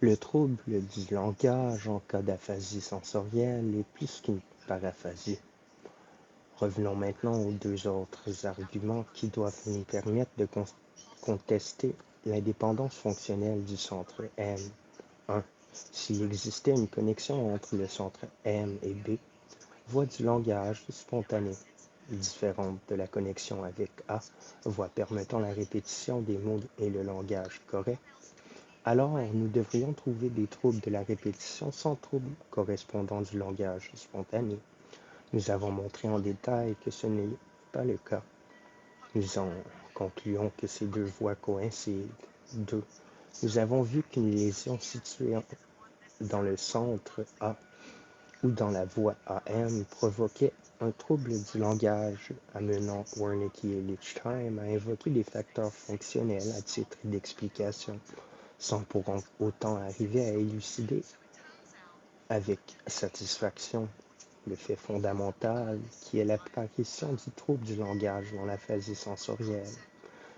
Le trouble du langage en cas d'aphasie sensorielle est plus qu'une paraphasie. Revenons maintenant aux deux autres arguments qui doivent nous permettre de contester l'indépendance fonctionnelle du centre M. 1. S'il existait une connexion entre le centre M et B, voie du langage spontané, différente de la connexion avec A, voie permettant la répétition des mots et le langage correct, alors nous devrions trouver des troubles de la répétition sans troubles correspondant du langage spontané. Nous avons montré en détail que ce n'est pas le cas. Nous en concluons que ces deux voies coïncident. 2. Nous avons vu qu'une lésion située dans le centre A ou dans la voie AM provoquait un trouble du langage, amenant Wernicke et Lichtheim à invoquer des facteurs fonctionnels à titre d'explication, sans pour autant arriver à élucider avec satisfaction le fait fondamental qui est l'apparition du trouble du langage dans l'aphasie sensorielle.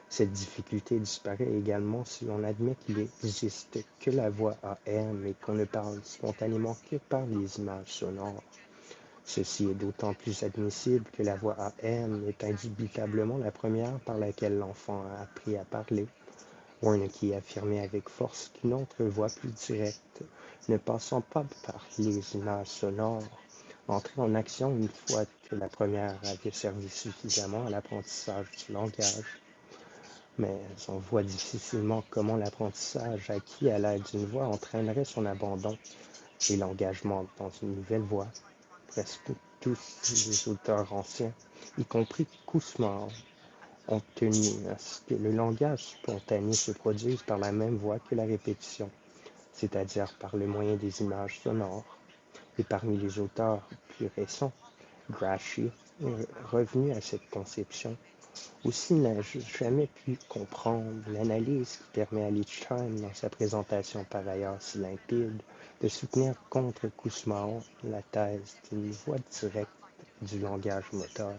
Cette difficulté disparaît également si l'on admet qu'il n'existe que la voix AM et qu'on ne parle spontanément que par les images sonores. Ceci est d'autant plus admissible que la voix AM est indubitablement la première par laquelle l'enfant a appris à parler. Wernicke affirmait avec force qu'une autre voie plus directe, ne passant pas par les images sonores, entrait en action une fois que la première avait servi suffisamment à l'apprentissage du langage. Mais on voit difficilement comment l'apprentissage acquis à l'aide d'une voix entraînerait son abandon et l'engagement dans une nouvelle voie. Presque tous les auteurs anciens, y compris Kussmaul, ont tenu à ce que le langage spontané se produise par la même voie que la répétition, c'est-à-dire par le moyen des images sonores. Et parmi les auteurs plus récents, Gramsci est revenu à cette conception. Aussi n'a jamais pu comprendre l'analyse qui permet à Lichtheim, dans sa présentation par ailleurs si limpide, de soutenir contre Kussmaul la thèse d'une voie directe du langage moteur.